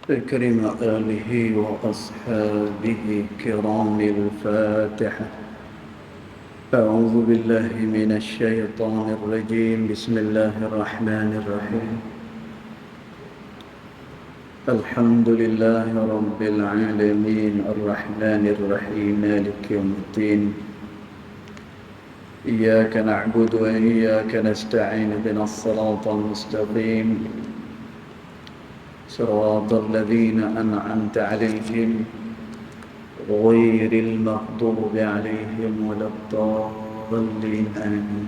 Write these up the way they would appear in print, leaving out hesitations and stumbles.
أكرم آله وأصحابه كرام الفاتحة. أعوذ بالله من الشيطان الرجيم. بسم الله الرحمن الرحيم. الحمد لله رب العالمين الرحمن الرحيم مالك يوم الدين. إياك نعبد وإياك نستعين اهدنا الصراط المستقيم صراط الذين أنعمت عليهم غير المغضوب عليهم ولا الضالين آمين.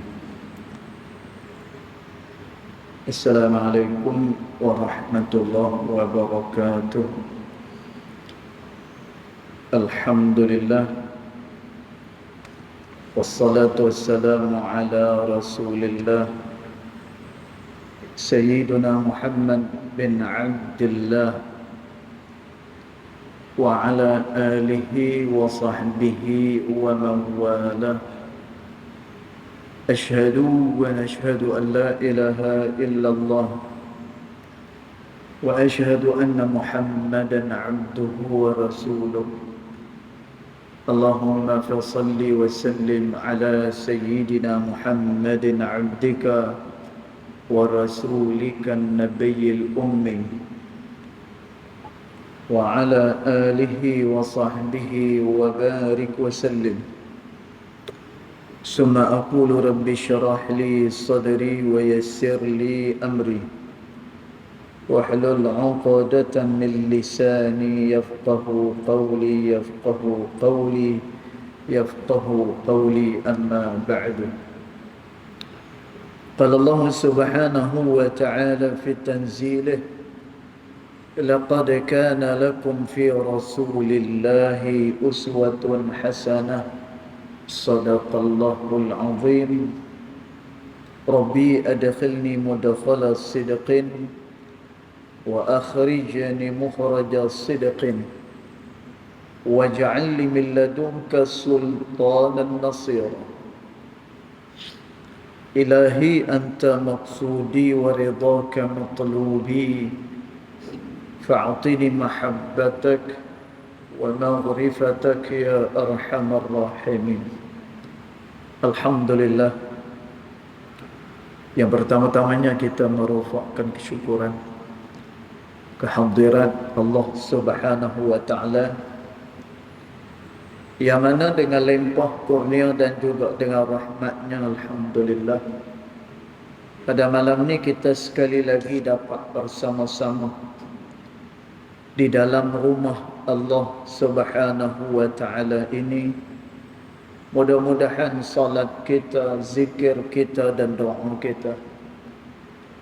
السلام عليكم ورحمة الله وبركاته. الحمد لله والصلاة والسلام على رسول الله سيدنا محمد بن عبد الله وعلى آله وصحبه ومن والاه. أشهد ونشهد أن لا إله إلا الله وأشهد أن محمدا عبده ورسوله. اللهم فصل وسلم على سيدنا محمد عبدك ورسولك النبي الأمي وعلى آله وصحبه وبارك وسلم. ثم أقول رب اشرح لي صدري ويسر لي أمري واحلل عقدة من لساني يفقه قولي أما بعد. قال الله سبحانه وتعالى في تنزيله: لقد كان لكم في رسول الله أسوة حسنة. صدق الله العظيم. ربي أدخلني مدخل صدق وأخرجني مخرج صدق واجعل لي من لدنك سلطانا نصيرا. إلهي أنت مقصودي ورضاك مطلوبي فأعطني محبتك ومغفرتك يا أرحم الراحمين. Alhamdulillah. Yang pertama-tamanya kita merufakkan kesyukuran kehadirat Allah Subhanahu wa Ta'ala, yang mana dengan limpah kurnia dan juga dengan rahmatnya, alhamdulillah, pada malam ni kita sekali lagi dapat bersama-sama di dalam rumah Allah Subhanahu wa Ta'ala ini. Mudah-mudahan salat kita, zikir kita dan doa kita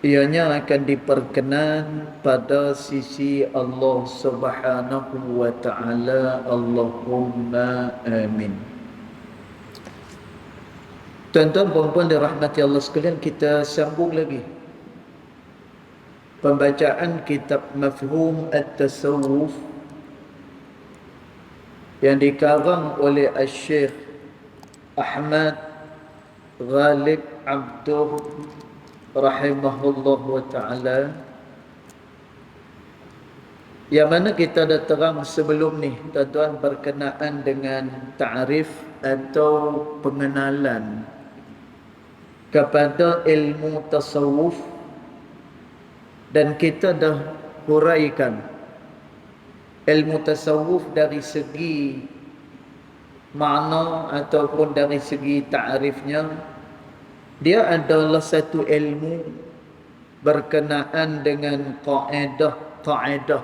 ianya akan diperkenan pada sisi Allah Subhanahu wa Ta'ala. Allahumma amin. Tuan-tuan puan-puan dirahmati Allah sekalian, kita sambung lagi pembacaan kitab Mafhum At-Tasawuf yang dikarang oleh Al-Syekh Ahmad Ghalib Abduh rahimahullah wa ta'ala, yang mana kita dah terang sebelum ni tuan-tuan berkenaan dengan ta'rif atau pengenalan kepada ilmu tasawuf, dan kita dah huraikan ilmu tasawuf dari segi makna ataupun dari segi ta'rifnya. Dia adalah satu ilmu berkenaan dengan kaedah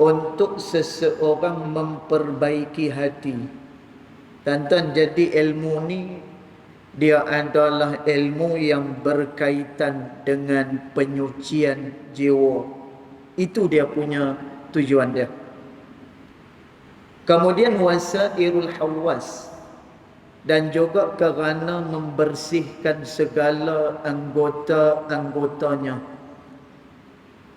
untuk seseorang memperbaiki hati. Tuan-tuan, jadi ilmu ni dia adalah ilmu yang berkaitan dengan penyucian jiwa. Itu dia punya tujuan dia. Kemudian wasairul hawas, dan juga kerana membersihkan segala anggota-anggotanya.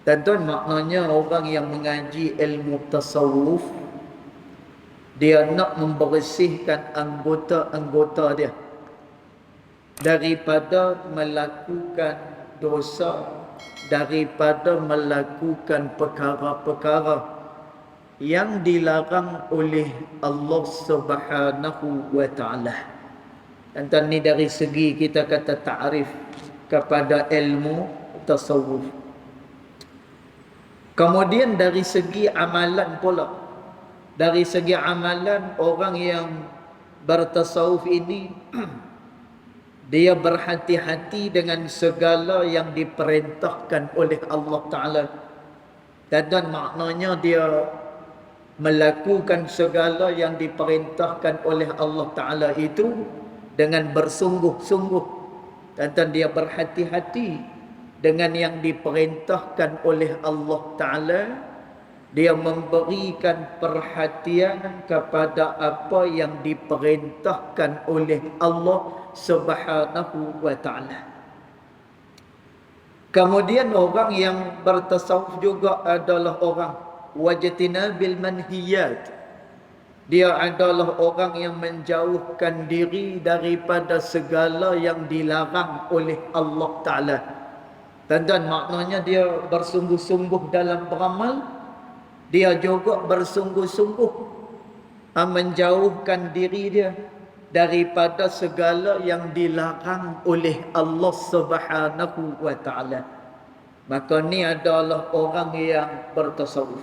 Tuan-tuan, maknanya orang yang mengaji ilmu tasawuf, dia nak membersihkan anggota-anggota dia daripada melakukan dosa daripada melakukan perkara-perkara yang dilarang oleh Allah Subhanahu wa taala. Dan ni dari segi kita kata ta'rif kepada ilmu tasawuf. Kemudian dari segi amalan pula. Dari segi amalan, orang yang bertasawuf ini dia berhati-hati dengan segala yang diperintahkan oleh Allah Ta'ala. Dan maknanya dia melakukan segala yang diperintahkan oleh Allah Ta'ala itu dengan bersungguh-sungguh. Dan dia berhati-hati dengan yang diperintahkan oleh Allah Ta'ala. Dia memberikan perhatian kepada apa yang diperintahkan oleh Allah Subhanahu wa ta'ala. Kemudian orang yang bertasawuf juga adalah orang wajtinabil manhiyat. Dia adalah orang yang menjauhkan diri daripada segala yang dilarang oleh Allah Ta'ala. Dan maknanya dia bersungguh-sungguh dalam beramal. Dia juga bersungguh-sungguh menjauhkan diri dia daripada segala yang dilarang oleh Allah Subhanahu wa ta'ala. Maka ni adalah orang yang bertasawuf.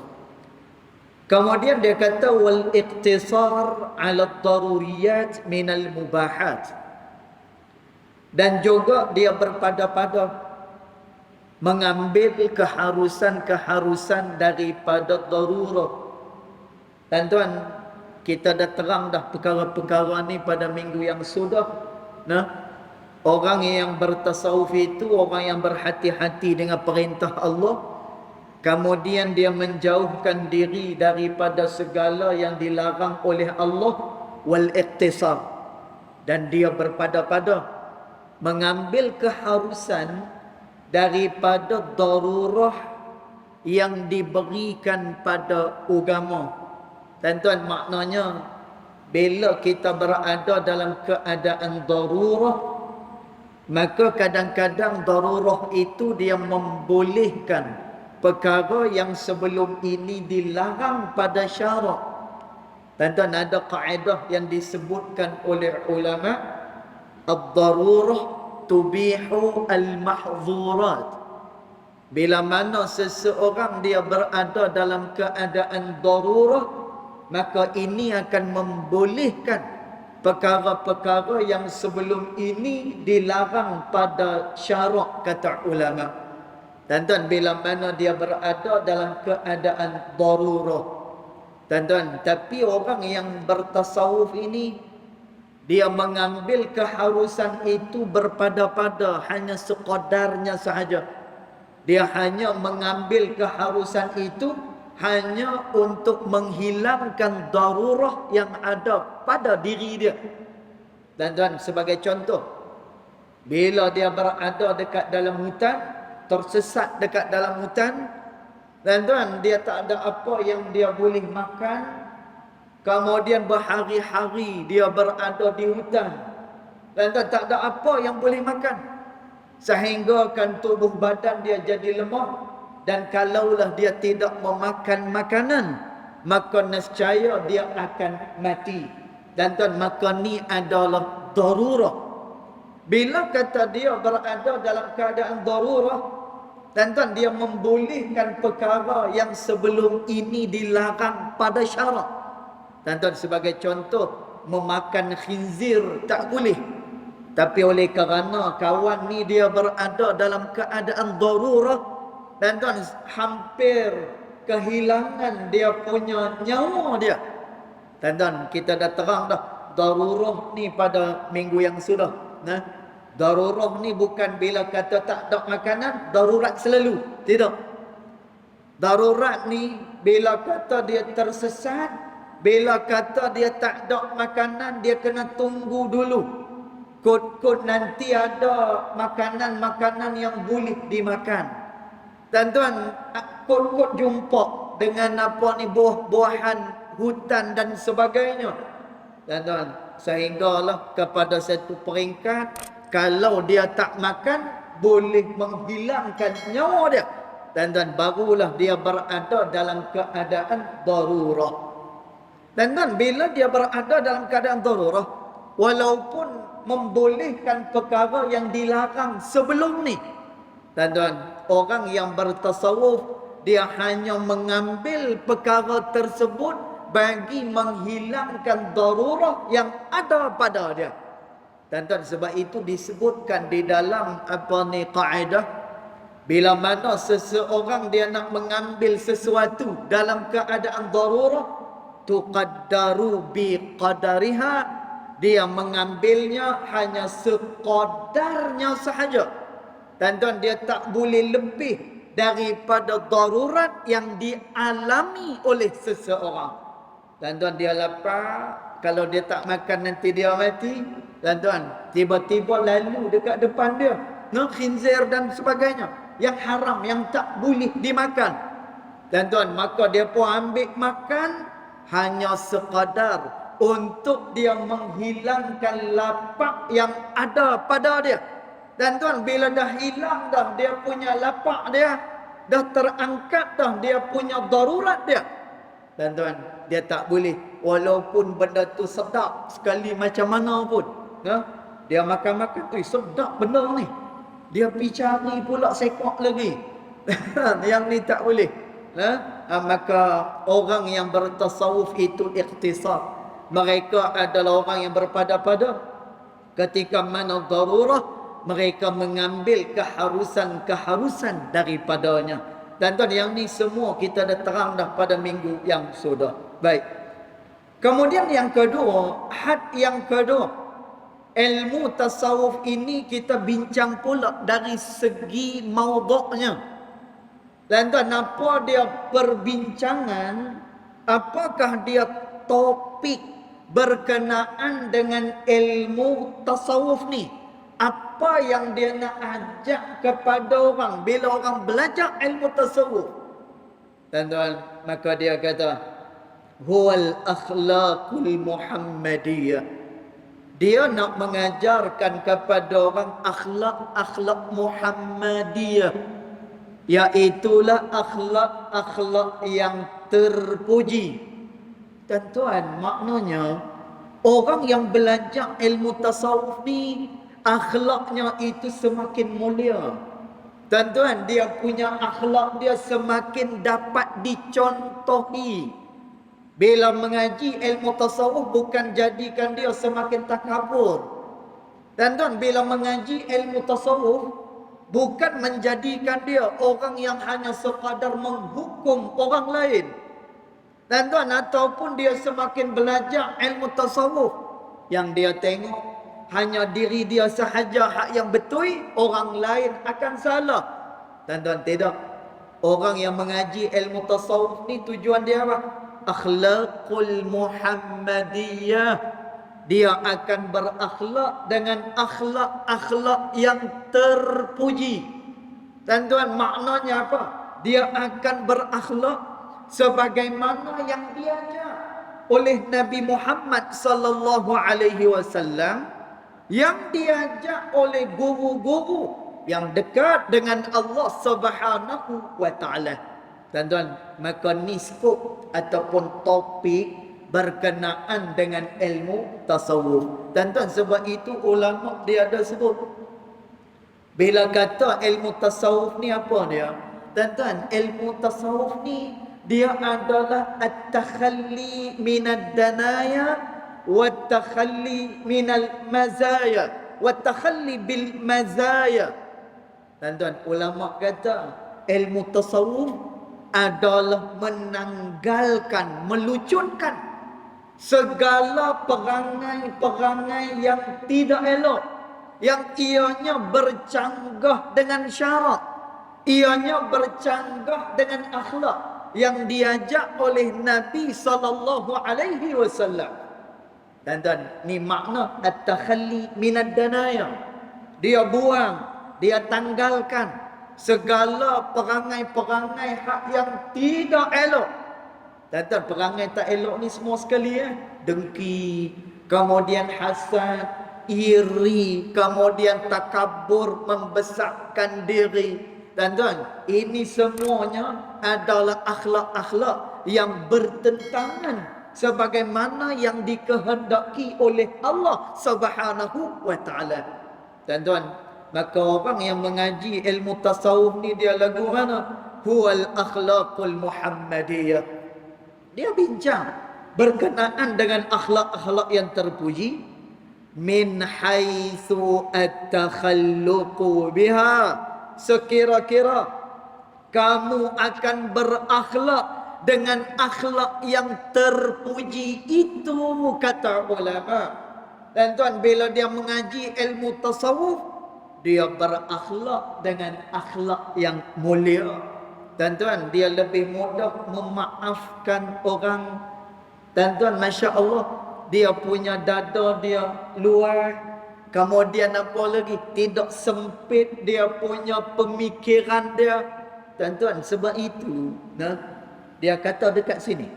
Kemudian dia kata wal iqtisar 'ala ad-daruriyat min al-mubahat. Dan juga dia berpada-pada mengambil keharusan-keharusan daripada darurat. Tuan-tuan, kita dah terang dah perkara-perkara ni pada minggu yang sudah. Orang yang bertasawuf itu orang yang berhati-hati dengan perintah Allah. Kemudian dia menjauhkan diri daripada segala yang dilarang oleh Allah. Wal iqtisar. Dan dia berpada-pada mengambil keharusan daripada darurah yang diberikan pada agama. Tuan-tuan, maknanya bila kita berada dalam keadaan darurah, maka kadang-kadang darurah itu dia membolehkan perkara yang sebelum ini dilarang pada syarak. Tuan-tuan, ada kaedah yang disebutkan oleh ulama, ad-darurah tubihu al-mahzurat. Bila mana seseorang dia berada dalam keadaan darurah, maka ini akan membolehkan perkara-perkara yang sebelum ini dilarang pada syarak, kata ulama. Tuan-tuan, bila mana dia berada dalam keadaan darurah. Tuan-tuan, tapi orang yang bertasawuf ini dia mengambil keharusan itu berpada-pada, hanya sekadarnya sahaja. Dia hanya mengambil keharusan itu hanya untuk menghilangkan darurah yang ada pada diri dia. Dan sebagai contoh, bila dia berada dekat dalam hutan, tersesat dekat dalam hutan, dan dia tak ada apa yang dia boleh makan. Kemudian berhari-hari dia berada di hutan dan tak ada apa yang boleh makan, sehingga kan tubuh badan dia jadi lemah. Dan kalaulah dia tidak memakan makanan, maka nescaya dia akan mati. Dan maka ni adalah darurah. Bila kata dia berada dalam keadaan darurah, dan dia membolehkan perkara yang sebelum ini dilarang pada syarak. Tuan-tuan, sebagai contoh, memakan khinzir tak boleh. Tapi oleh kerana kawan ni dia berada dalam keadaan darurah, tuan-tuan, hampir kehilangan dia punya nyawa dia. Tuan-tuan, kita dah terang dah darurah ni pada minggu yang sudah. Darurah ni bukan bila kata tak ada makanan, darurat selalu. Tidak. Darurat ni bila kata dia tersesat, bila kata dia tak ada makanan, dia kena tunggu dulu. Kod-kod nanti ada makanan-makanan yang boleh dimakan. Tuan-tuan, kod-kod jumpa dengan apa ni, buah-buahan hutan dan sebagainya. Tuan-tuan, sehinggalah kepada satu peringkat, kalau dia tak makan, boleh menghilangkan nyawa dia. Dan barulah dia berada dalam keadaan darurah. Dan bila dia berada dalam keadaan darurah, walaupun membolehkan perkara yang dilarang sebelum ni, orang yang bertasawuf, dia hanya mengambil perkara tersebut bagi menghilangkan darurah yang ada pada dia. Sebab itu disebutkan di dalam kaedah, bila mana seseorang dia nak mengambil sesuatu dalam keadaan darurah, tuqaddaru bi qadariha, dia mengambilnya hanya seqadarnya sahaja. Dia tak boleh lebih daripada darurat yang dialami oleh seseorang. Dia lapar, kalau dia tak makan nanti dia mati. Tiba-tiba lalu dekat depan dia khinzir dan sebagainya yang haram, yang tak boleh dimakan. Maka dia pun ambil makan hanya sekadar untuk dia menghilangkan lapar yang ada pada dia. Bila dah hilang dah dia punya lapar dia, dah terangkat dah dia punya darurat dia, dia tak boleh, walaupun benda tu sedap sekali macam mana pun, dia makan-makan tu sedap benar ni, dia pergi cari pula sekok lagi. Yang ni tak boleh. Maka orang yang bertasawuf itu ikhtisar. Mereka adalah orang yang berpada-pada. Ketika mana darurah, mereka mengambil keharusan-keharusan daripadanya. Yang ni semua kita dah terang dah pada minggu yang sudah. Baik. Kemudian yang kedua, had yang kedua, ilmu tasawuf ini kita bincang pula dari segi maudhu'nya. Apa dia perbincangan, apakah dia topik berkenaan dengan ilmu tasawuf ni. Apa yang dia nak ajak kepada orang bila orang belajar ilmu tasawuf. Maka dia kata, huwal akhlaqul muhammadiyah. Dia nak mengajarkan kepada orang akhlak-akhlak Muhammadiyah, iaitulah akhlak-akhlak yang terpuji. Tuan-tuan, maknanya orang yang belajar ilmu tasawuf ni, akhlaknya itu semakin mulia. Tuan-tuan, dia punya akhlak dia semakin dapat dicontohi. Bila mengaji ilmu tasawuf bukan jadikan dia semakin takabur. Bila mengaji ilmu tasawuf bukan menjadikan dia orang yang hanya sekadar menghukum orang lain. Ataupun dia semakin belajar ilmu tasawuf, yang dia tengok hanya diri dia sahaja hak yang betul, orang lain akan salah. Tidak. Orang yang mengaji ilmu tasawuf ni tujuan dia apa? Akhlaqul Muhammadiyah. Dia akan berakhlak dengan akhlak-akhlak yang terpuji. Maknanya apa? Dia akan berakhlak sebagaimana yang diajar oleh Nabi Muhammad sallallahu alaihi wasallam, yang diajak oleh guru-guru yang dekat dengan Allah Subhanahu wa taala. Maka ni skop ataupun topik berkenaan dengan ilmu tasawuf. Sebab itu ulama dia ada sebut, bila kata ilmu tasawuf ni apa dia? Ilmu tasawuf ni dia adalah at-takhalli minad danaya wat-takhalli minal mazaya wat-takhalli bil mazaya. Ulama kata ilmu tasawuf adalah menanggalkan, melucutkan segala perangai-perangai yang tidak elok, yang ianya bercanggah dengan syarak, ianya bercanggah dengan akhlak yang diajak oleh Nabi sallallahu alaihi wasallam. Ni makna at-takhalli minad danaya. Dia buang, dia tanggalkan segala perangai-perangai hak yang tidak elok. Perangai tak elok ni semua sekali, dengki, kemudian hasad, iri, kemudian takabur, membesarkan diri. Tuan-tuan, ini semuanya adalah akhlak-akhlak yang bertentangan sebagaimana yang dikehendaki oleh Allah Subhanahu wa taala. Tuan-tuan, maka orang yang mengaji ilmu tasawuf ni dia lagu mana? Huwal akhlaqul Muhammadiyah. Dia bincang berkenaan dengan akhlak-akhlak yang terpuji min haitsu at-takhalluqu biha. Sekira-kira kamu akan berakhlak dengan akhlak yang terpuji itu, kata ulama. Dan tuan, bila dia mengaji ilmu tasawuf, dia berakhlak dengan akhlak yang mulia. Dan tuan, dia lebih mudah memaafkan orang. Dan tuan, Masya Allah, dia punya dada dia luar. Kemudian apa lagi? Tidak sempit dia punya pemikiran dia. Dan tuan, sebab itu dia kata dekat sini,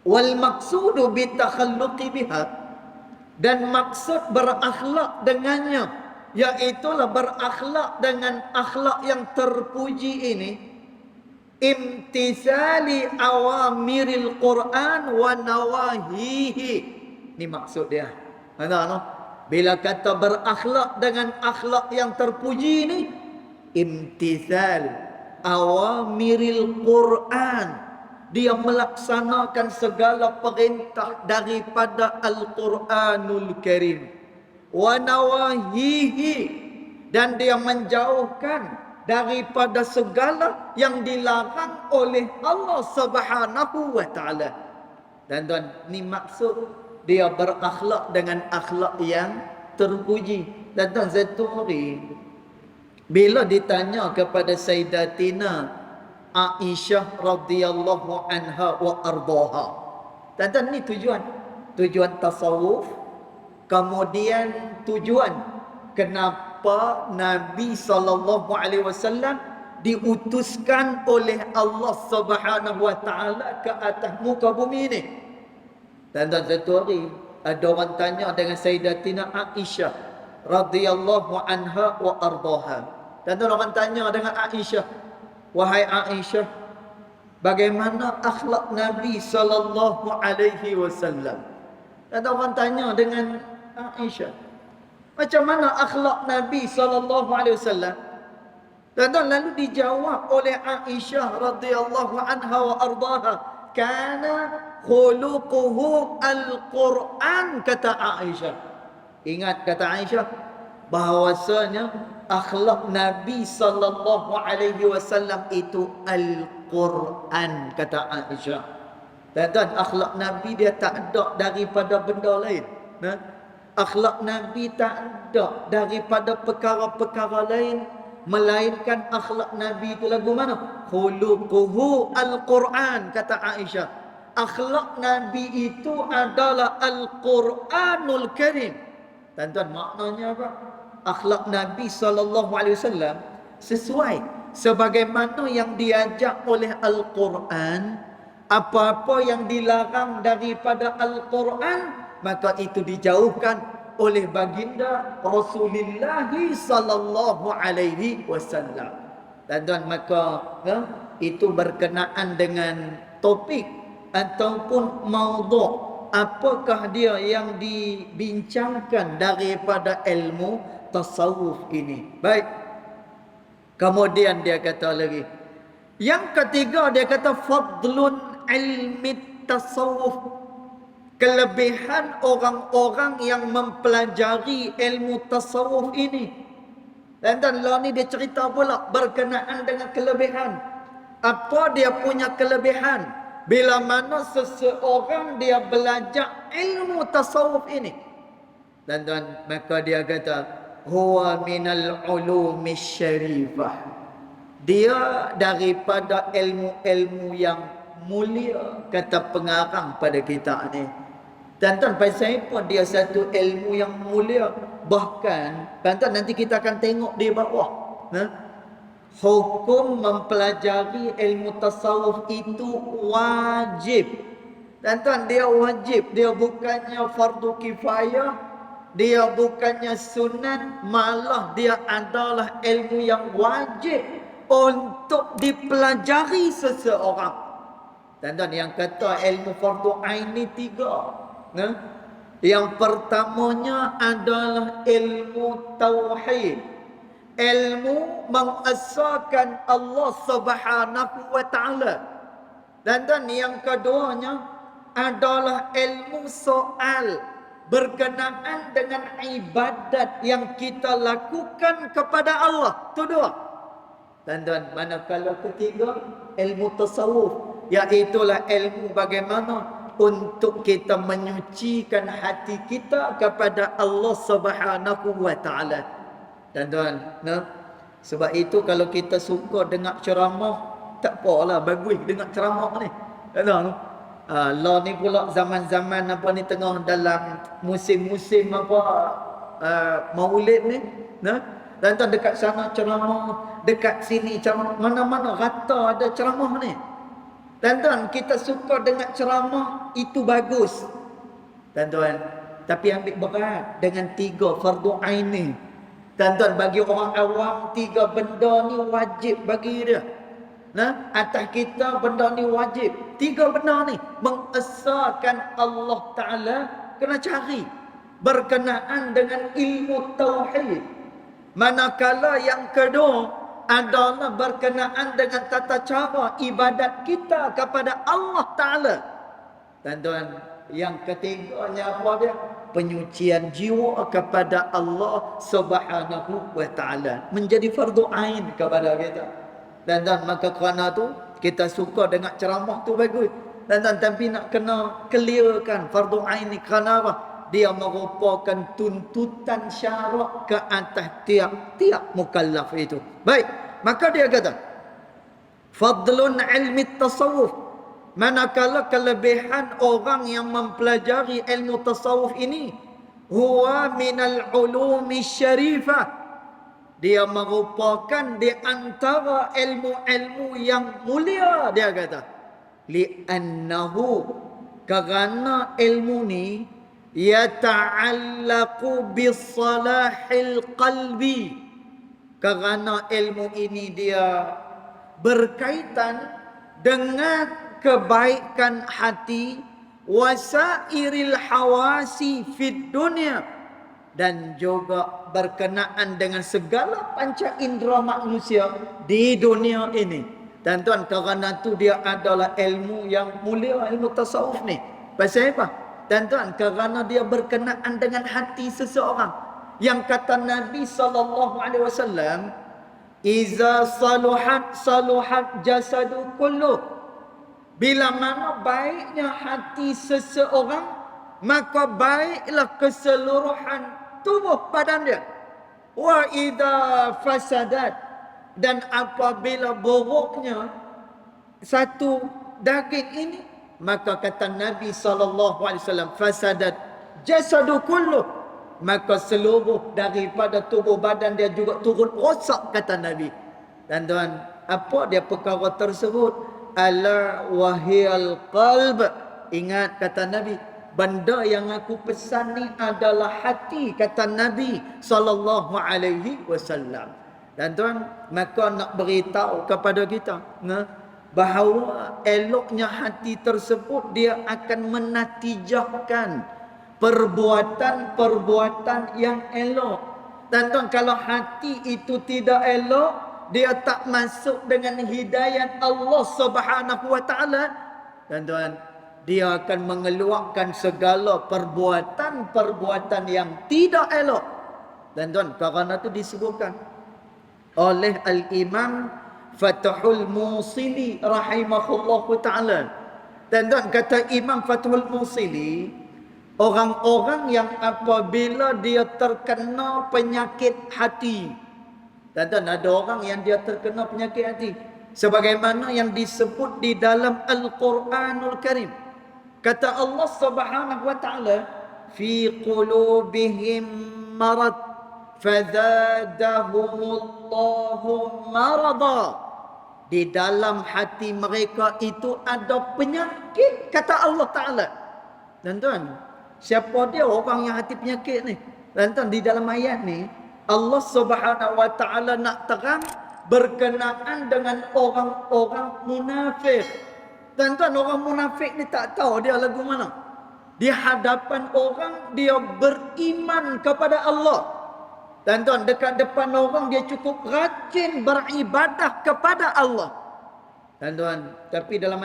wal maqsudu bitakhalluqi biha, dan maksud berakhlak dengannya, iaitulah berakhlak dengan akhlak yang terpuji ini, imtithali awamiril Quran wa nawahihi. Ini maksud dia. Bila kata berakhlak dengan akhlak yang terpuji ini, imtithal awamiril Quran, dia melaksanakan segala perintah daripada Al-Quranul Karim, wa nawahihi, dan dia menjauhkan daripada segala yang dilarang oleh Allah Subhanahu wa taala. Dan tuan, ni maksud dia berakhlak dengan akhlak yang terpuji. Dan tuan, satu hari bila ditanya kepada Sayyidatina Aisyah radhiyallahu anha wa ardaha, dan ni tujuan tasawuf, kemudian tujuan kenapa Nabi SAW diutuskan oleh Allah Subhanahu wa taala ke atas muka bumi ini. Dan satu hari ada orang tanya dengan Sayyidatina Aisyah radhiyallahu anha wa ardaha. Dan orang tanya dengan Aisyah, wahai Aisyah, bagaimana akhlak Nabi sallallahu alaihi wasallam? Dan orang tanya dengan Aisyah, macam mana akhlak Nabi sallallahu alaihi wasallam? Dan lalu dijawab oleh Aisyah radhiyallahu anha wa ardaha, kana khuluquhu al-Quran, kata Aisyah. Ingat, kata Aisyah, bahawasanya akhlak Nabi sallallahu alaihi wasallam itu Al-Quran, kata Aisyah. Dan akhlak Nabi dia tak ada daripada benda lain. Akhlak Nabi tak ada daripada perkara-perkara lain, melainkan akhlak Nabi itu lagu mana? Khuluquhu Al-Quran, kata Aisyah. Akhlak Nabi itu adalah Al-Quranul Karim. Tuan-tuan, maknanya apa? Akhlak Nabi SAW sesuai sebagaimana yang diajak oleh Al-Quran. Apa-apa yang dilarang daripada Al-Quran, maka itu dijauhkan oleh baginda Rasulullah SAW. Tuan-tuan, maka itu berkenaan dengan topik ataupun maudhu'. Apakah dia yang dibincangkan daripada ilmu tasawuf ini? Baik. Kemudian dia kata lagi, yang ketiga dia kata fadlun ilmi tasawuf, kelebihan orang-orang yang mempelajari ilmu tasawuf ini. Dan lah ni dia cerita pula berkenaan dengan kelebihan. Apa dia punya kelebihan bila mana seseorang dia belajar ilmu tasawuf ini? Dan maka dia kata, huwa minal ulumi syarifah, dia daripada ilmu-ilmu yang mulia, kata pengarang pada kita ni. Dan pasal apa dia satu ilmu yang mulia? Bahkan nanti kita akan tengok di bawah, hukum mempelajari ilmu tasawuf itu wajib. Dan dia wajib, dia bukannya fardu kifayah, dia bukannya sunat, malah dia adalah ilmu yang wajib untuk dipelajari seseorang. Dan yang kata ilmu fardu ain ni 3. Yang pertamanya adalah ilmu tauhid. Ilmu mengesahkan Allah Subhanahu wa taala. Dan yang keduanya adalah ilmu soal berkenaan dengan ibadat yang kita lakukan kepada Allah. Itu 2. Dan manakala ketiga, ilmu tasawuf, iaitulah ilmu bagaimana untuk kita menyucikan hati kita kepada Allah Subhanahu wa taala. Dan sebab itu kalau kita suka dengar ceramah, tak apalah, bagus dengar ceramah ni. Lah ni pula zaman-zaman apa ni, tengah dalam musim-musim apa Maulid ni, dan dekat sana ceramah, dekat sini ceramah, mana-mana rata ada ceramah ni. Dan kita suka dengar ceramah, itu bagus. Dan tapi ambil berat dengan 3 fardu ain ni. Dan bagi orang awam 3 benda ni wajib bagi dia. Atas kita benda ni wajib. 3 benda ni mengesahkan Allah Ta'ala, kena cari berkenaan dengan ilmu tauhid. Manakala yang kedua adalah berkenaan dengan tata cara ibadat kita kepada Allah Ta'ala. Dan yang ketiganya apa dia? Penyucian jiwa kepada Allah Subhanahu wa taala, menjadi fardu ain kepada kita. Dan maka kerana tu kita suka dengar ceramah tu bagus. Dan tapi nak kena clearkan fardu ain ni kerana apa? Dia merupakan tuntutan syarak ke atas tiap-tiap mukallaf itu. Baik, maka dia kata fadlun ilmi tasawuf, manakala kelebihan orang yang mempelajari ilmu tasawuf ini, huwa minal ulumi syarifah, dia merupakan di antara ilmu-ilmu yang mulia. Dia kata li'annahu, kerana ilmu ni yata'allaqu bisalahil qalbi, kerana ilmu ini dia berkaitan dengan kebaikan hati, wasairil hawasi fid dunia, dan juga berkenaan dengan segala panca indera manusia di dunia ini. Dan kerana tu dia adalah ilmu yang mulia, ilmu tasawuf ni. Pasal apa? Dan kerana dia berkenaan dengan hati seseorang. Yang kata Nabi SAW, iza saluhat jasadu kulluh, bila mana baiknya hati seseorang, maka baiklah keseluruhan tubuh badan dia. Wa idza fasadat, dan apabila buruknya satu daging ini, maka kata Nabi SAW, fasadat jasadu kulluh, maka seluruh daripada tubuh badan dia juga turut rosak, kata Nabi. Dan apa dia perkara tersebut? Ala wahiyal qalb, ingat kata Nabi, benda yang aku pesan ni adalah hati, kata Nabi SAW. Dan maka nak beritahu kepada kita bahawa eloknya hati tersebut dia akan menatijahkan perbuatan-perbuatan yang elok. Dan kalau hati itu tidak elok, dia tak masuk dengan hidayat Allah Subhanahu wa taala, dan dia akan mengeluarkan segala perbuatan-perbuatan yang tidak elok. Dan kerana itu disebutkan oleh Al-Imam Fathul Musili rahimahullahu ta'ala. Dan kata Imam Fathul Musili, orang-orang yang apabila dia terkena penyakit hati, dan ada orang yang dia terkena penyakit hati, sebagaimana yang disebut di dalam Al-Quranul Karim. Kata Allah Subhanahu wa ta'ala, fi qulubihim marad fazadahumullahu marada, di dalam hati mereka itu ada penyakit, kata Allah Ta'ala. Dan siapa dia orang yang hati penyakit ni? Tuan-tuan, di dalam ayat ni Allah Subhanahu wa taala nak terang berkenaan dengan orang-orang munafik. Tuan-tuan, orang munafik ni tak tahu dia lagu mana. Di hadapan orang dia beriman kepada Allah. Tuan-tuan, dekat depan orang dia cukup rajin beribadah kepada Allah. Tuan-tuan, tapi dalam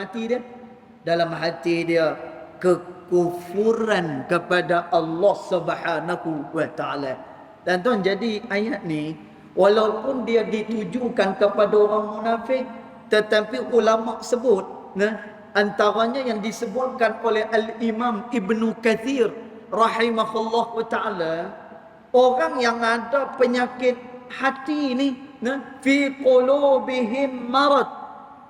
hati dia kekufuran kepada Allah Subhanahu wa taala. Tuan-tuan, jadi ayat ni walaupun dia ditujukan kepada orang munafik, tetapi ulama sebut, antaranya yang disebutkan oleh Al-Imam Ibnu Katsir rahimahullah taala, orang yang ada penyakit hati ni, fi qulubihim marad,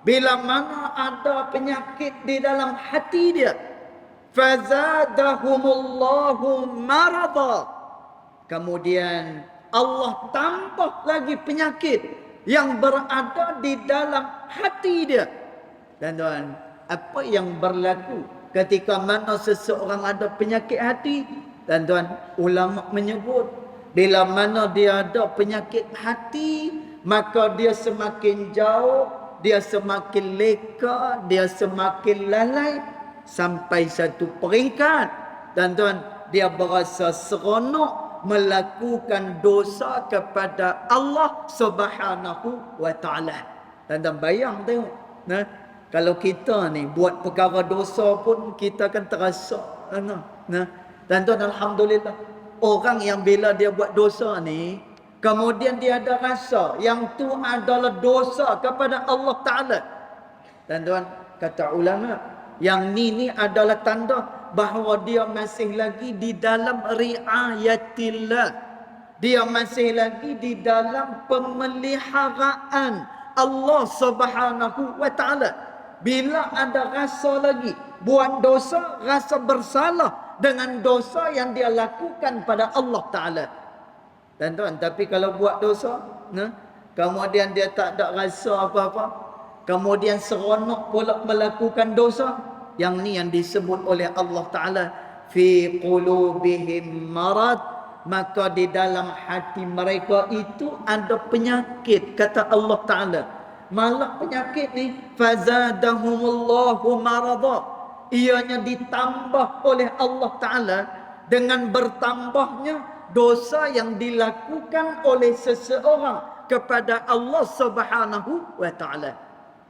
bila mana ada penyakit di dalam hati dia, fazadahumullahu marada, kemudian Allah tambah lagi penyakit yang berada di dalam hati dia. Dan tuan, apa yang berlaku ketika mana seseorang ada penyakit hati? Dan tuan, ulama menyebut bila mana dia ada penyakit hati, maka dia semakin jauh, dia semakin leka, dia semakin lalai, sampai satu peringkat, dan tuan, dia berasa seronok melakukan dosa kepada Allah Subhanahu wa taala. Dan bayang tengok, kalau kita ni buat perkara dosa pun kita akan terasa, dan tuan, alhamdulillah, orang yang bila dia buat dosa ni, kemudian dia ada rasa yang tu adalah dosa kepada Allah taala. Dan tuan, kata ulama, yang ni adalah tanda bahawa dia masih lagi di dalam riayatillah, dia masih lagi di dalam pemeliharaan Allah Subhanahu wa taala. Bila ada rasa lagi buat dosa, rasa bersalah dengan dosa yang dia lakukan pada Allah taala. Dan tuan, tapi kalau buat dosa, kemudian dia tak ada rasa apa-apa, kemudian seronok pula melakukan dosa, yang ni yang disebut oleh Allah Ta'ala, fi qulubihim marad, maka di dalam hati mereka itu ada penyakit, kata Allah Ta'ala. Malah penyakit ni, fazadahumullahu marada, ianya ditambah oleh Allah Ta'ala dengan bertambahnya dosa yang dilakukan oleh seseorang kepada Allah Subhanahu wa taala.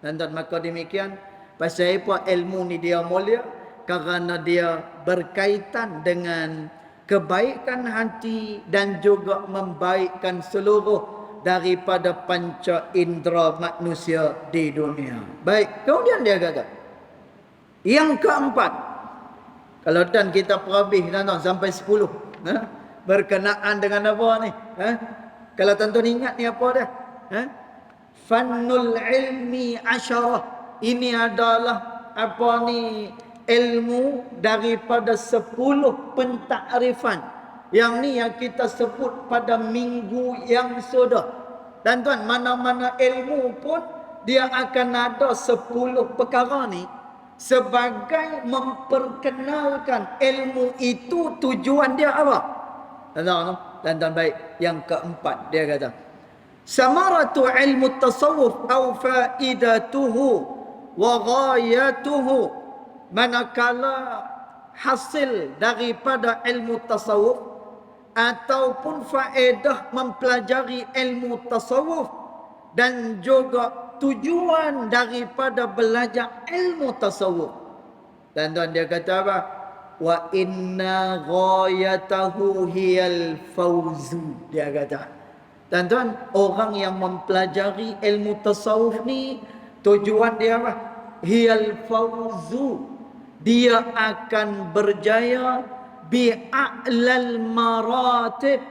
Dan maka demikian, pasal apa ilmu ni dia mulia? Kerana dia berkaitan dengan kebaikan hati dan juga membaikkan seluruh daripada panca indera manusia di dunia. Baik, kemudian dia kata yang keempat, kalau dan kita perhabis sampai 10, berkenaan dengan apa ni? Kalau tuan-tuan ingat ni apa dah? Fannul ilmi asyarah. Ini adalah apa ni? Ilmu daripada 10 pentakrifan. Yang ni yang kita sebut pada minggu yang sudah. Dan tuan, mana-mana ilmu pun dia akan ada 10 perkara ni sebagai memperkenalkan ilmu itu tujuan dia apa. Dan baik, yang keempat dia kata, samaratu ilmu tasawuf au faidatuhu wa ghayatuhu, manakala hasil daripada ilmu tasawuf ataupun faedah mempelajari ilmu tasawuf dan juga tujuan daripada belajar ilmu tasawuf. Dan tuan, dia kata apa? Wa inna ghayatahu hiyal fawzu, dia kata. Dan tuan, orang yang mempelajari ilmu tasawuf ni, tujuan dia apa? Hiyal fawzu, dia akan berjaya bi'a'lal maratib,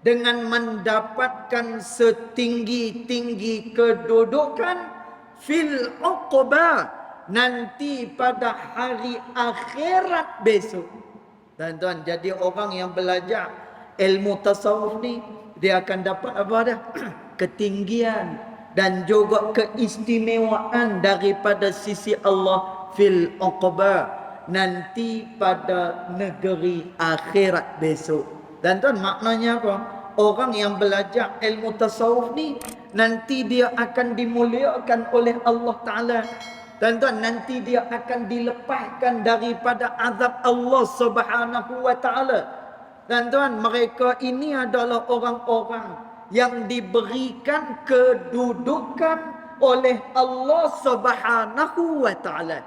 dengan mendapatkan setinggi-tinggi kedudukan fil uqbah, nanti pada hari akhirat besok. Dan tuan, jadi orang yang belajar ilmu tasawuf ni, dia akan dapat apa dah? Ketinggian dan juga keistimewaan daripada sisi Allah fil uqbah, nanti pada negeri akhirat besok. Dan tuan, maknanya apa? Orang yang belajar ilmu tasawuf ni nanti dia akan dimuliakan oleh Allah Ta'ala. Dan tuan, nanti dia akan dilepaskan daripada azab Allah Subhanahu wa Ta'ala. Dan tuan, mereka ini adalah orang-orang yang diberikan kedudukan oleh Allah Subhanahu wa Ta'ala.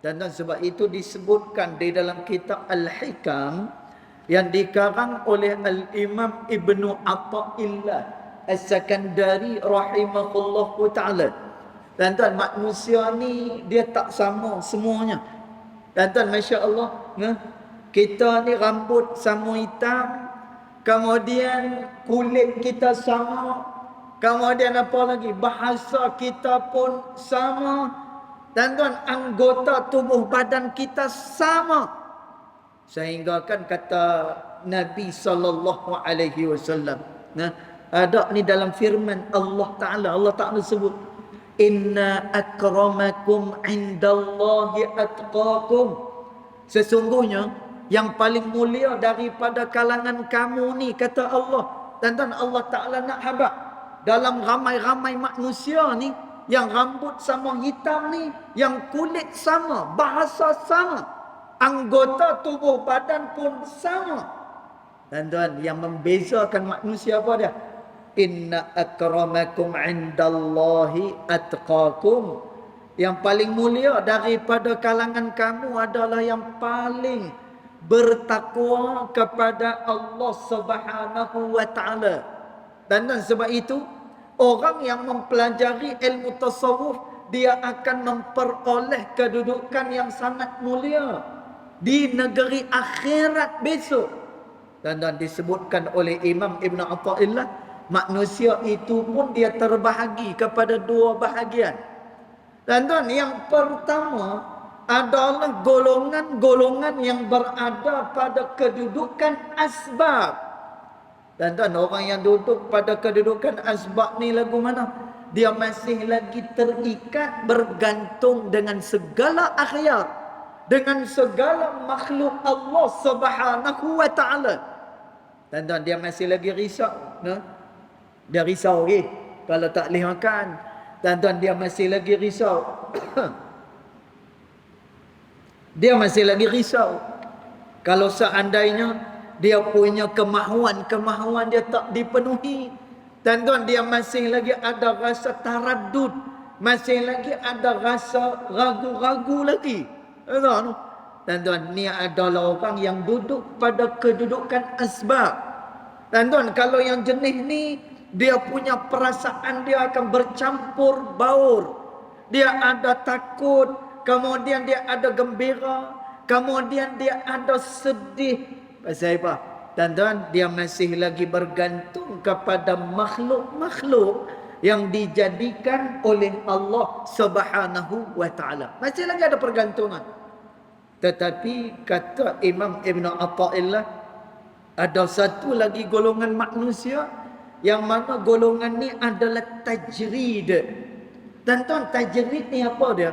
Dan sebab itu disebutkan di dalam kitab Al-Hikam yang dikarang oleh Al-Imam Ibnu Atha'illah As-Sakandari rahimahullahu ta'ala. Dan tuan, manusia ni dia tak sama semuanya. Dan tuan, Masya Allah, kita ni rambut sama hitam, kemudian kulit kita sama, kemudian apa lagi, bahasa kita pun sama. Dan tuan, anggota tubuh badan kita sama. Sehingga kan kata Nabi SAW, ada ni dalam firman Allah Ta'ala sebut, inna akramakum indallahi atqakum. Sesungguhnya yang paling mulia daripada kalangan kamu ni, kata Allah. Dan tuan, Allah Ta'ala nak habaq dalam ramai-ramai manusia ni, yang rambut sama hitam ni, yang kulit sama, bahasa sama, anggota tubuh badan pun sama. Dan tuan, yang membezakan manusia apa dia? Inna akramakum indallahi atqakum. Yang paling mulia daripada kalangan kamu adalah yang paling bertakwa kepada Allah Subhanahu wa Ta'ala. Dan sebab itu orang yang mempelajari ilmu tasawuf, dia akan memperoleh kedudukan yang sangat mulia di negeri akhirat besok. Dan disebutkan oleh Imam Ibn Atha'illah, manusia itu pun dia terbahagi kepada dua bahagian. Dan yang pertama adalah golongan-golongan yang berada pada kedudukan asbab. Dan orang yang duduk pada kedudukan asbab ni lagu mana? Dia masih lagi terikat, bergantung dengan segala akhyar, dengan segala makhluk Allah Subhanahu wa Ta'ala. Dan dia masih lagi risau. Dia risau lagi kalau tak boleh makan. Dan dia masih lagi risau. Dia masih lagi risau kalau seandainya dia punya kemahuan dia tak dipenuhi. Dan dia masih lagi ada rasa taraddud, masih lagi ada rasa ragu-ragu lagi. Dan ni adalah orang yang duduk pada kedudukan asbab. Dan kalau yang jenis ni, dia punya perasaan dia akan bercampur baur. Dia ada takut, kemudian dia ada gembira, kemudian dia ada sedih. Pasal apa? Dan dia masih lagi bergantung kepada makhluk-makhluk yang dijadikan oleh Allah Subhanahu wa Ta'ala. Masih lagi ada pergantungan. Tetapi kata Imam Ibn Atha'illah, ada satu lagi golongan manusia yang mana golongan ni adalah tajrid. Dan tajrid ni apa dia?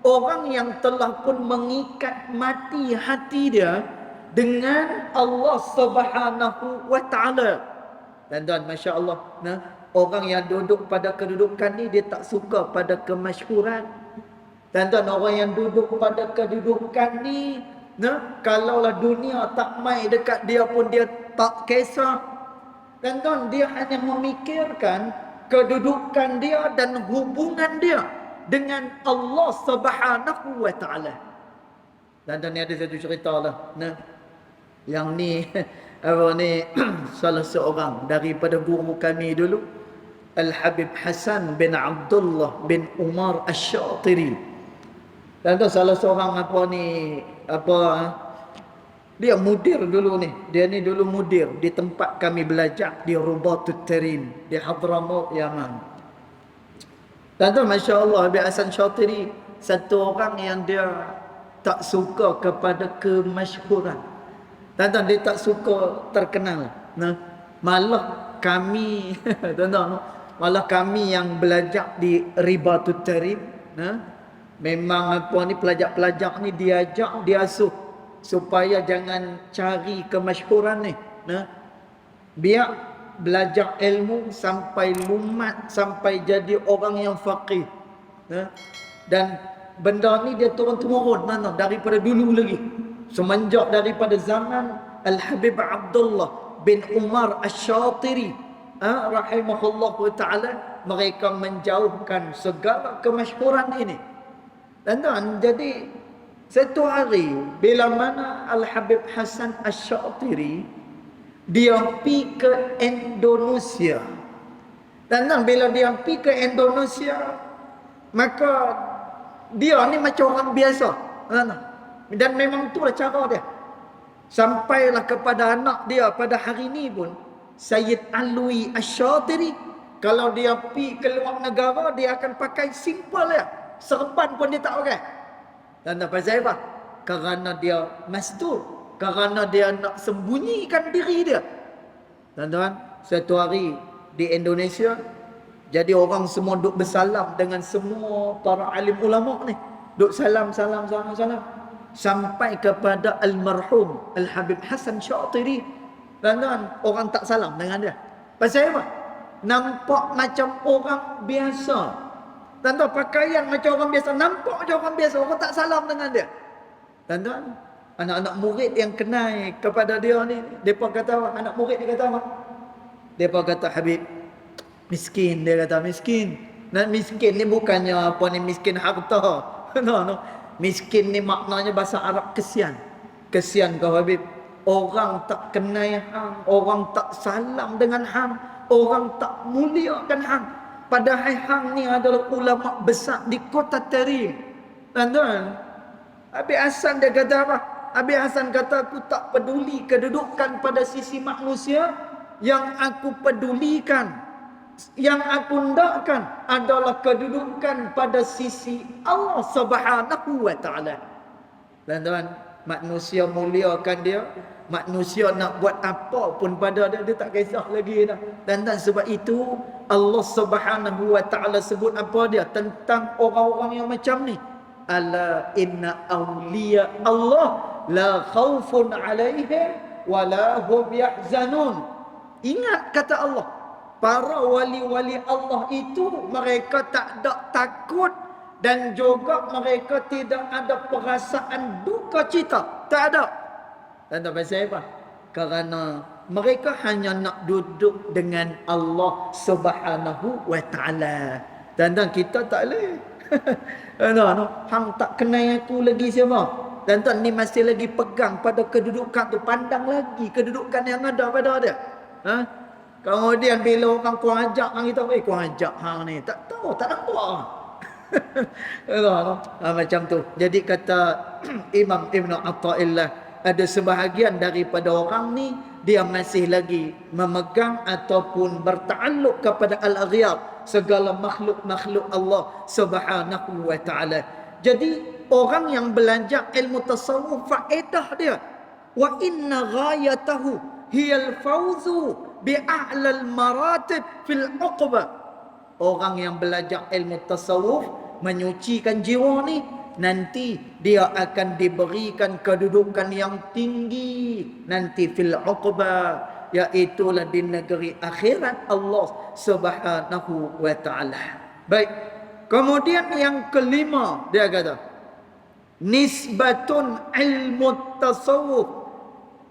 Orang yang telah pun mengikat mati hati dia dengan Allah Subhanahu wa Ta'ala. Dan Masya Allah, orang yang duduk pada kedudukan ni, dia tak suka pada kemasyhuran. Dan orang yang duduk pada kedudukan ni, kalaulah dunia tak mai dekat dia pun dia tak kisah. Dan dia hanya memikirkan kedudukan dia dan hubungan dia dengan Allah Subhanahu wa Ta'ala. Dan ni ada satu cerita lah. Yang ni salah seorang daripada guru kami dulu, Al-Habib Hasan bin Abdullah bin Umar Asy-Syatiri. Dan salah seorang dia mudir dulu ni. Dia ni dulu mudir di tempat kami belajar di Rubatut Tarim di Hadramaut, Yaman. Dan Masya Allah, Habib Hasan Syatiri satu orang yang dia tak suka kepada kemasyhuran. Dan dia tak suka terkenal. Malah kami malah kami yang belajar di Ribatut Tarim, memang pelajar-pelajar ni diajak, diasuh supaya jangan cari kemasyhuran ni. Biar belajar ilmu sampai lumat, sampai jadi orang yang faqih. Dan benda ni dia turun-temurun daripada dulu lagi. Semenjak daripada zaman Al-Habib Abdullah bin Umar Asy-Syatiri rahimahullah ta'ala, mereka menjauhkan segala kemasyhuran ini. Dan jadi satu hari bila mana Al-Habib Hasan Asy-Syatiri dia pergi ke Indonesia. Dan bila dia pergi ke Indonesia, maka dia ni macam orang biasa. Dan memang itulah cara dia. Sampailah kepada anak dia pada hari ni pun, Sayyid Alwi Asy-Syatiri, kalau dia pergi ke luar negara, dia akan pakai simple ya. Serban pun dia tak pakai. Dan pasal apa? Kerana dia mastur, kerana dia nak sembunyikan diri dia. Tuan-tuan, satu hari di Indonesia, jadi orang semua duk bersalam dengan semua para alim ulama ni. Duk salam. Sampai kepada almarhum Al-Habib Hasan Syatiri. Tuan-tuan, orang tak salam dengan dia. Pasal apa? Nampak macam orang biasa. Tuan-tuan, pakaian macam orang biasa, nampak macam orang biasa, orang tak salam dengan dia. Tuan-tuan, anak-anak murid yang kenal kepada dia ni, depa kata apa? Anak murid dia kata apa? Depa kata, Habib, miskin. Dia kata miskin. Dan miskin ni bukannya apa ni, miskin harta. No. Miskin ni maknanya bahasa Arab kesian. Kesian kau Habib. Orang tak kenal hang, orang tak salam dengan hang, orang tak muliakan hang. Padahal hang ni adalah ulama besar di kota Tarim. Tuan-tuan, Habib Hasan dia kata apa? Habib Hasan kata, aku tak peduli kedudukan pada sisi manusia. Yang aku pedulikan, yang aku hendakkan adalah kedudukan pada sisi Allah Subhanahu wa ta'ala. Tuan-tuan, manusia muliakan dia, manusia nak buat apa pun pada dia, dia tak kisah lagi dah. Dan sebab itu Allah Subhanahu wa ta'ala sebut apa dia tentang orang-orang yang macam ni? Ala inna awliya Allah la khawfun alaihim wa la hum yahzanun. Ingat kata Allah, para wali-wali Allah itu mereka tak ada takut dan juga mereka tidak ada perasaan duka cita. Tak ada. Dan tak pasal apa? Kerana mereka hanya nak duduk dengan Allah Subhanahu wa ta'ala. Dan kita tak boleh. Hang tak kenal aku lagi siapa? Dan ni masih lagi pegang pada kedudukan tu. Pandang lagi kedudukan yang ada pada dia. Kemudian bila orang kau ajak hang kita, kau ajak hang ni, tak tahu, tak nampak. Macam tu. Jadi kata Imam Ibn Atha'illah, ada sebahagian daripada orang ni dia masih lagi memegang ataupun berta'alluq kepada al-aghyar, segala makhluk-makhluk Allah Subhanahu wa ta'ala. Jadi orang yang belajar ilmu tasawuf, faedah dia, wa inna ghayatahu hiyal fawzu bi'a'lal maratib fil uqbah. Orang yang belajar ilmu tasawuf, menyucikan jiwa ni, nanti dia akan diberikan kedudukan yang tinggi nanti fil uqbah, iaitulah di negeri akhirat Allah Subhanahu wa ta'ala. Baik. Kemudian yang kelima dia kata, nisbatun ilmu tasawuf.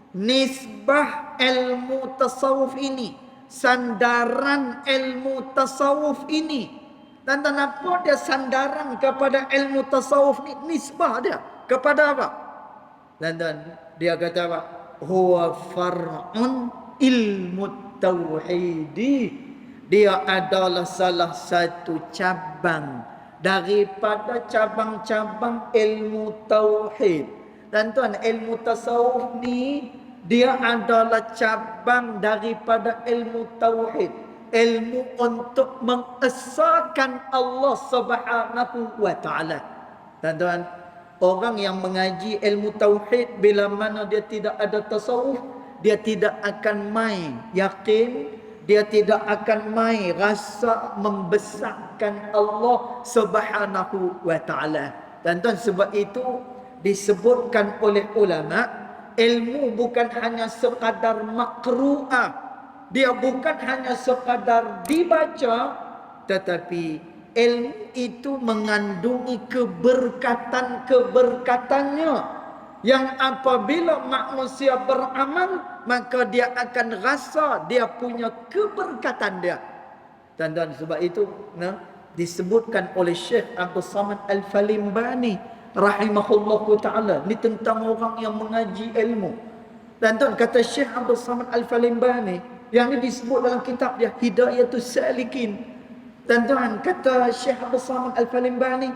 Nisbah ilmu tasawuf ini, sandaran ilmu tasawuf ini. Dan apa dia sandaran kepada ilmu tasawuf ni? Nisbah dia kepada apa? Dan dia kata apa? Huwa far'un ilmu tauhidi. Dia adalah salah satu cabang daripada cabang-cabang ilmu tauhid. Dan ilmu tasawuf ni dia adalah cabang daripada ilmu tauhid, ilmu untuk mengesahkan Allah Subhanahu wa ta'ala. Tuan-tuan, orang yang mengaji ilmu tauhid, bila mana dia tidak ada tasawuf, dia tidak akan mai yakin, dia tidak akan mai rasa membesarkan Allah Subhanahu wa ta'ala. Tuan-tuan, sebab itu disebutkan oleh ulama, ilmu bukan hanya sekadar makru'ah, dia bukan hanya sekadar dibaca, tetapi ilmu itu mengandungi keberkatan-keberkatannya, yang apabila manusia beramal, maka dia akan rasa dia punya keberkatan dia. Dan sebab itu disebutkan oleh Syekh Abdul Samad Al-Falimbani rahimahullahu ta'ala, ini tentang orang yang mengaji ilmu. Dan kata Syekh Abdul Samad Al-Falimbani, yang ini disebut dalam kitab dia Hidayatus Salikin. Dan kata Syekh Abdul Samad Al-Falimbani,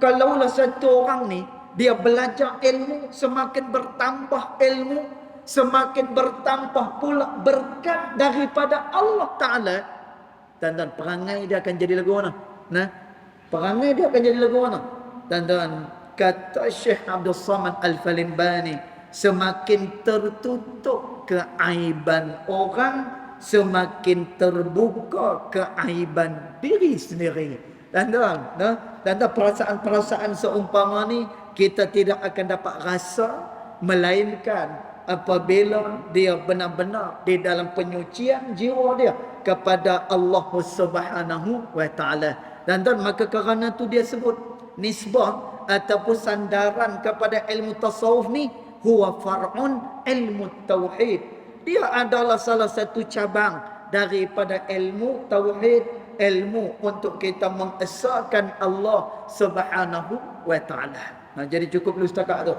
kalaulah satu orang ni dia belajar ilmu, semakin bertambah ilmu, semakin bertambah pula berkat daripada Allah Ta'ala. Dan perangai dia akan jadi lagu mana? Perangai dia akan jadi lagu mana? Dan kata Syekh Abdul Samad Al-Falimbani, semakin tertutup keaiban orang, semakin terbuka keaiban diri sendiri. Dan perasaan-perasaan seumpama ni kita tidak akan dapat rasa, melainkan apabila dia benar-benar di dalam penyucian jiwa dia kepada Allah Subhanahu wa ta'ala. Dan maka kerana tu dia sebut nisbah ataupun sandaran kepada ilmu tasawuf ni huwa far'un ilmu tauhid. Dia adalah salah satu cabang daripada ilmu tauhid, ilmu untuk kita mengesahkan Allah Subhanahu wa ta'ala. Jadi cukup dulu setakat tu.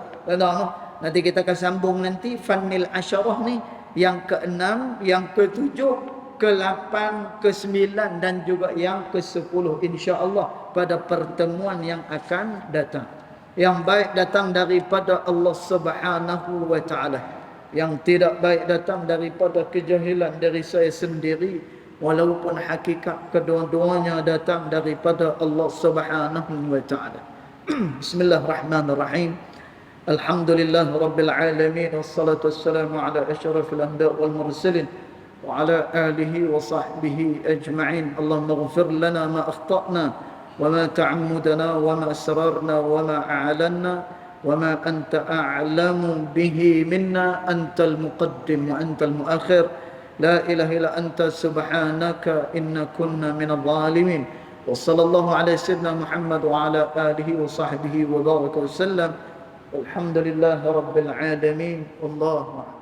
Nanti kita akan sambung nanti Fanil Asyarah ni, yang ke-6, yang ke-7, ke-8, ke-9 dan juga yang ke-10 insya-Allah pada pertemuan yang akan datang. Yang baik datang daripada Allah Subhanahu wa ta'ala, yang tidak baik datang daripada kejahilan dari saya sendiri, walaupun hakikat kedua-duanya datang daripada Allah Subhanahu wa ta'ala. Bismillahirrahmanirrahim. Alhamdulillah Rabbil Alamin, wassalatu wassalamu ala asyrafil anbiya wal mursalin wa ala alihi wa sahbihi ajma'in. Allahumma ighfir lana ma akhtana wa ma ta'ammudana wa ma asrarna wa ma a'lanna wa ma anta a'lamu bihi minna, antal muqaddim wa antal muakhir, la ilaha illa anta subhanaka inna kunna minadh dhalimin. Wa sallallahu ala sayyidina Muhammad wa ala alihi wa sahbihi wa baraka wa sallam. Alhamdulillahi rabbil alamin. Wallahu a'lam.